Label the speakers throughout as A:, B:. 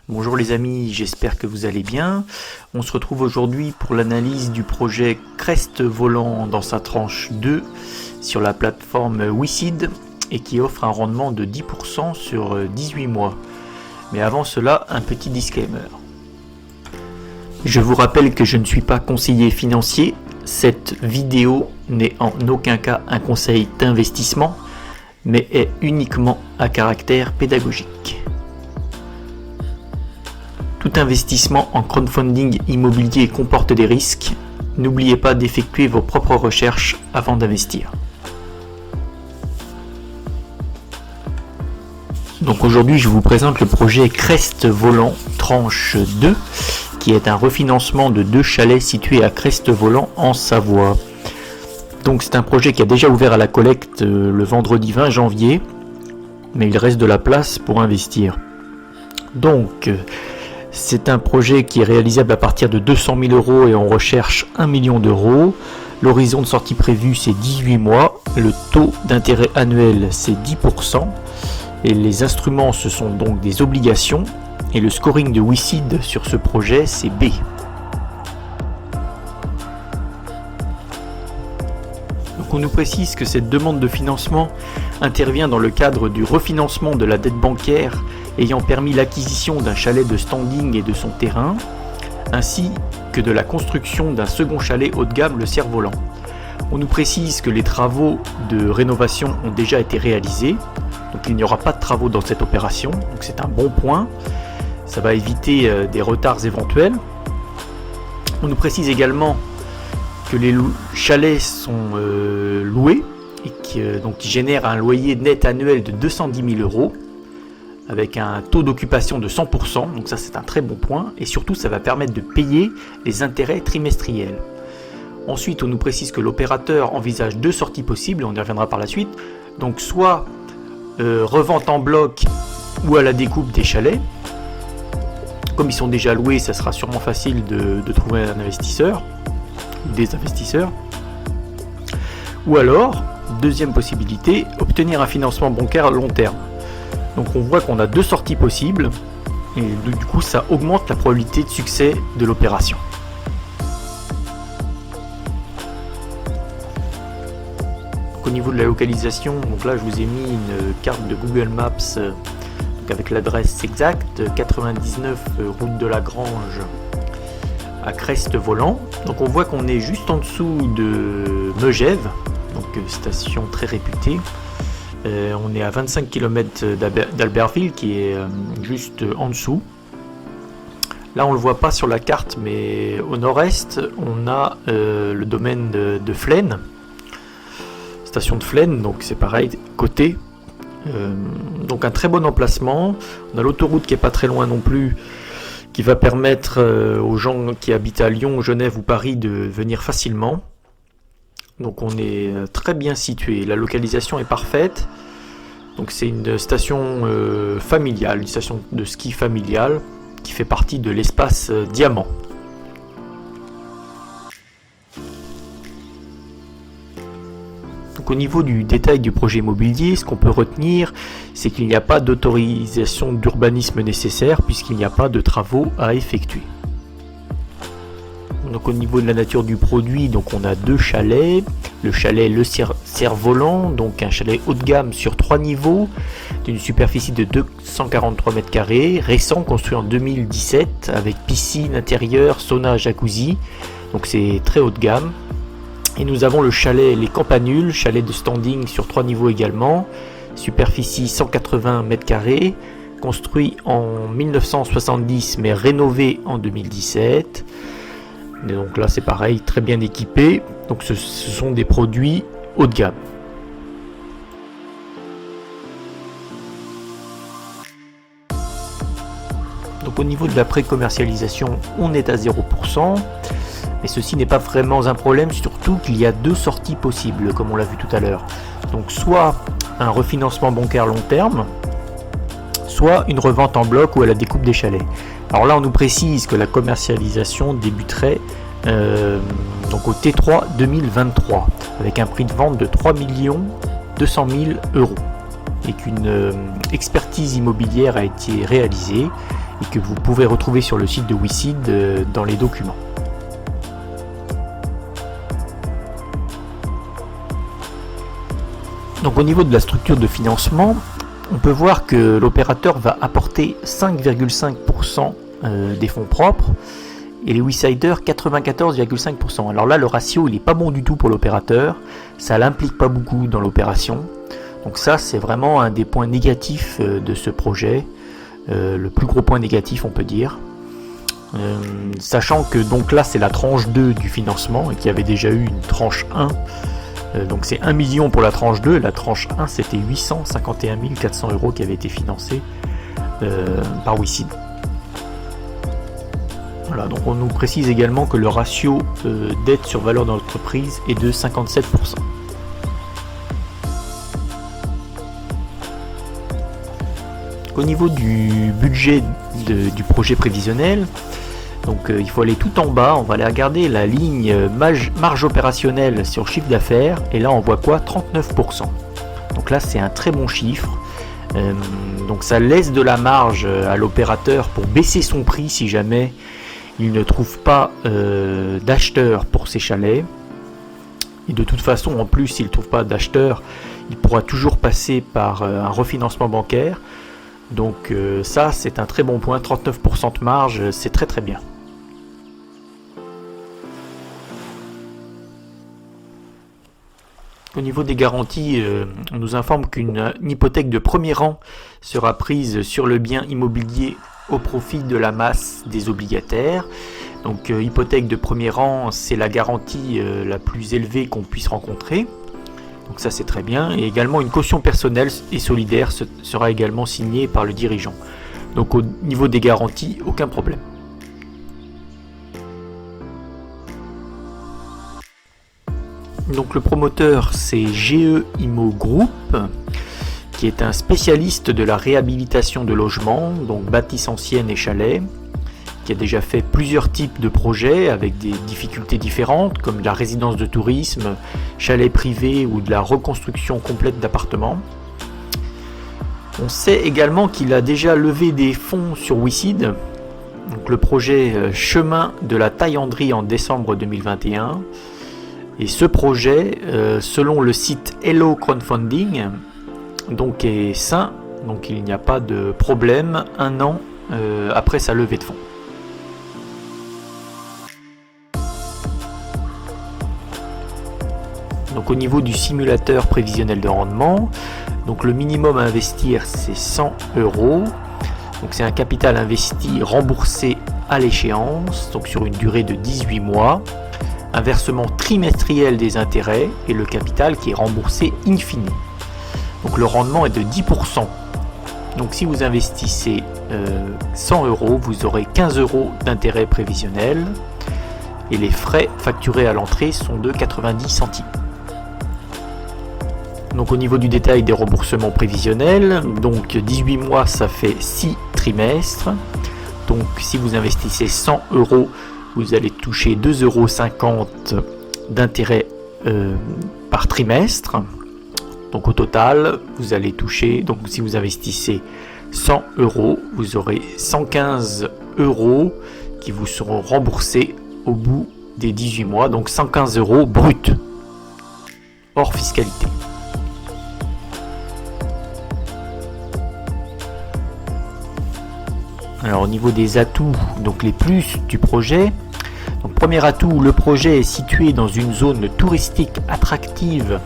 A: Bonjour les amis, j'espère que vous allez bien. On se retrouve aujourd'hui pour l'analyse du projet Crest Volant dans sa tranche 2 sur la plateforme WeSeed et qui offre un rendement de 10% sur 18 mois. Mais avant cela, un petit disclaimer. Je vous rappelle que je ne suis pas conseiller financier. Cette vidéo n'est en aucun cas un conseil d'investissement, mais est uniquement à caractère pédagogique. Tout investissement en crowdfunding immobilier comporte des risques. N'oubliez pas d'effectuer vos propres recherches avant d'investir. Donc aujourd'hui, je vous présente le projet Crest Volant tranche 2, qui est un refinancement de 2 chalets situés à Crest Volant en Savoie. Donc c'est un projet qui a déjà ouvert à la collecte le vendredi 20 janvier, mais il reste de la place pour investir. Donc c'est un projet qui est réalisable à partir de 200 000 € et on recherche 1 million d'euros. L'horizon de sortie prévu c'est 18 mois. Le taux d'intérêt annuel c'est 10%. Et les instruments ce sont donc des obligations. Et le scoring de WeSeed sur ce projet c'est B. Donc on nous précise que cette demande de financement intervient dans le cadre du refinancement de la dette bancaire ayant permis l'acquisition d'un chalet de standing et de son terrain, ainsi que de la construction d'un second chalet haut de gamme, le Cerf-Volant. On nous précise que les travaux de rénovation ont déjà été réalisés, donc il n'y aura pas de travaux dans cette opération, donc c'est un bon point, ça va éviter des retards éventuels. On nous précise également que les chalets sont loués et qui génèrent un loyer net annuel de 210 000 € avec un taux d'occupation de 100%, donc ça c'est un très bon point, et surtout ça va permettre de payer les intérêts trimestriels. Ensuite on nous précise que l'opérateur envisage 2 sorties possibles, on y reviendra par la suite, donc soit revente en bloc ou à la découpe des chalets. Comme ils sont déjà loués, ça sera sûrement facile de trouver un investisseur, ou des investisseurs. Ou alors, deuxième possibilité, obtenir un financement bancaire à long terme. Donc on voit qu'on a 2 sorties possibles et du coup ça augmente la probabilité de succès de l'opération. Au niveau de la localisation, donc là je vous ai mis une carte de Google Maps donc avec l'adresse exacte, 99 route de la Grange à Crest Volant. Donc on voit qu'on est juste en dessous de Megève, donc station très réputée. On est à 25 km d'Albertville qui est juste en dessous. Là on ne le voit pas sur la carte, mais au nord-est on a le domaine de Flaine, station de Flaine, donc c'est pareil, côté. Donc un très bon emplacement. On a l'autoroute qui est pas très loin non plus, qui va permettre aux gens qui habitent à Lyon, Genève ou Paris de venir facilement. Donc on est très bien situé, la localisation est parfaite. Donc c'est une station familiale, une station de ski familiale qui fait partie de l'espace Diamant. Donc au niveau du détail du projet immobilier, ce qu'on peut retenir, c'est qu'il n'y a pas d'autorisation d'urbanisme nécessaire puisqu'il n'y a pas de travaux à effectuer. Donc au niveau de la nature du produit, donc on a 2 chalets. Le chalet Le Cerf-Volant, donc un chalet haut de gamme sur 3 niveaux, d'une superficie de 243 m², récent, construit en 2017, avec piscine intérieure, sauna, jacuzzi, donc c'est très haut de gamme. Et nous avons le chalet Les Campanules, chalet de standing sur 3 niveaux également, superficie 180 m², construit en 1970 mais rénové en 2017. Et donc là c'est pareil, très bien équipé, donc ce sont des produits haut de gamme. Donc au niveau de la pré-commercialisation, on est à 0%, mais ceci n'est pas vraiment un problème, surtout qu'il y a 2 sorties possibles, comme on l'a vu tout à l'heure. Donc soit un refinancement bancaire long terme, soit une revente en bloc ou à la découpe des chalets. Alors là on nous précise que la commercialisation débuterait donc au T3 2023 avec un prix de vente de 3 200 000 € et qu'une expertise immobilière a été réalisée et que vous pouvez retrouver sur le site de WeSeed dans les documents. Donc au niveau de la structure de financement, on peut voir que l'opérateur va apporter 5,5% des fonds propres et les WeSiders 94,5%. Alors là, le ratio il n'est pas bon du tout pour l'opérateur, ça l'implique pas beaucoup dans l'opération. Donc ça, c'est vraiment un des points négatifs de ce projet, le plus gros point négatif on peut dire. Sachant que donc là c'est la tranche 2 du financement et qu'il y avait déjà eu une tranche 1. Donc c'est 1 million pour la tranche 2, la tranche 1 c'était 851 400 € qui avait été financé par WeSeed. Voilà, donc on nous précise également que le ratio dette sur valeur d'entreprise est de 57%. Au niveau du budget du projet prévisionnel, donc il faut aller tout en bas, on va aller regarder la ligne marge opérationnelle sur chiffre d'affaires, et là on voit quoi? 39%. Donc là c'est un très bon chiffre, donc ça laisse de la marge à l'opérateur pour baisser son prix si jamais il ne trouve pas d'acheteur pour ses chalets. Et de toute façon, en plus, s'il ne trouve pas d'acheteur, il pourra toujours passer par un refinancement bancaire. Donc ça, c'est un très bon point. 39% de marge, c'est très très bien. Au niveau des garanties, on nous informe qu'une hypothèque de premier rang sera prise sur le bien immobilier au profit de la masse des obligataires. Donc hypothèque de premier rang, c'est la garantie la plus élevée qu'on puisse rencontrer. Donc ça c'est très bien. Et également une caution personnelle et solidaire sera également signée par le dirigeant. Donc au niveau des garanties, aucun problème. Donc le promoteur c'est GE Immo Group, qui est un spécialiste de la réhabilitation de logements, donc bâtisses anciennes et chalets, qui a déjà fait plusieurs types de projets avec des difficultés différentes, comme de la résidence de tourisme, chalet privé ou de la reconstruction complète d'appartements. On sait également qu'il a déjà levé des fonds sur WeSeed, donc le projet Chemin de la Taillanderie en décembre 2021. Et ce projet, selon le site Hello Crowdfunding, donc est sain, donc il n'y a pas de problème 1 an après sa levée de fonds. Donc au niveau du simulateur prévisionnel de rendement, donc le minimum à investir c'est 100 €. Donc c'est un capital investi remboursé à l'échéance, donc sur une durée de 18 mois, un versement trimestriel des intérêts et le capital qui est remboursé in fine. Donc le rendement est de 10%. Donc si vous investissez 100 €, vous aurez 15 € d'intérêt prévisionnel et les frais facturés à l'entrée sont de 90 centimes. Donc au niveau du détail des remboursements prévisionnels, donc 18 mois ça fait 6 trimestres. Donc si vous investissez 100 €, vous allez toucher 2,50 € d'intérêt par trimestre. Donc au total, vous allez toucher, donc si vous investissez 100 €, vous aurez 115 € qui vous seront remboursés au bout des 18 mois, donc 115 € brut, hors fiscalité. Alors au niveau des atouts, donc les plus du projet, donc premier atout, le projet est situé dans une zone touristique attractive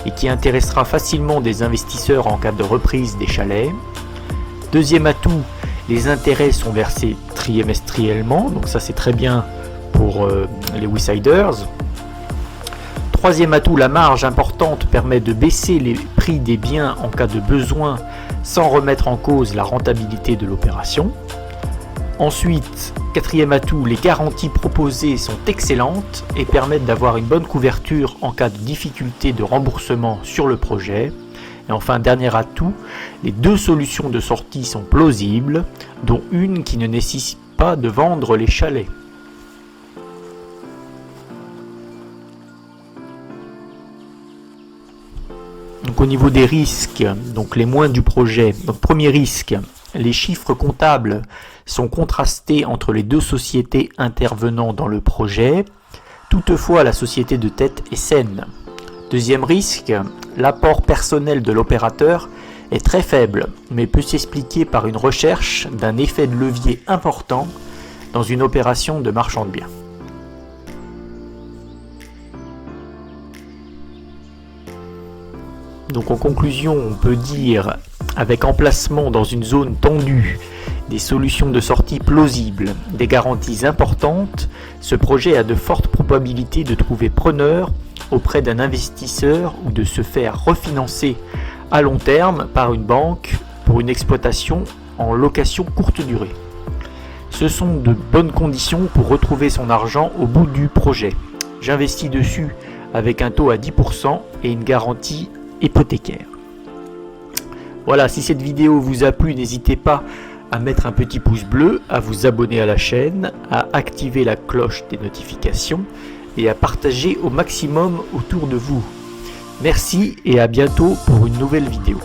A: et qui intéressera facilement des investisseurs en cas de reprise des chalets. Deuxième atout, les intérêts sont versés trimestriellement, donc ça c'est très bien pour les WeSiders. Troisième atout, la marge importante permet de baisser les prix des biens en cas de besoin sans remettre en cause la rentabilité de l'opération. Ensuite, quatrième atout, les garanties proposées sont excellentes et permettent d'avoir une bonne couverture en cas de difficulté de remboursement sur le projet. Et enfin, dernier atout, les deux solutions de sortie sont plausibles, dont une qui ne nécessite pas de vendre les chalets. Donc au niveau des risques, donc les moins du projet, donc premier risque, Les chiffres comptables sont contrastés entre les deux sociétés intervenant dans le projet. Toutefois, la société de tête est saine. Deuxième risque, l'apport personnel de l'opérateur est très faible, mais peut s'expliquer par une recherche d'un effet de levier important dans une opération de marchand de biens. Donc en conclusion, on peut dire, avec emplacement dans une zone tendue, des solutions de sortie plausibles, des garanties importantes, ce projet a de fortes probabilités de trouver preneur auprès d'un investisseur ou de se faire refinancer à long terme par une banque pour une exploitation en location courte durée. Ce sont de bonnes conditions pour retrouver son argent au bout du projet. J'investis dessus avec un taux à 10% et une garantie hypothécaire. Voilà, si cette vidéo vous a plu, n'hésitez pas à mettre un petit pouce bleu, à vous abonner à la chaîne, à activer la cloche des notifications et à partager au maximum autour de vous. Merci et à bientôt pour une nouvelle vidéo.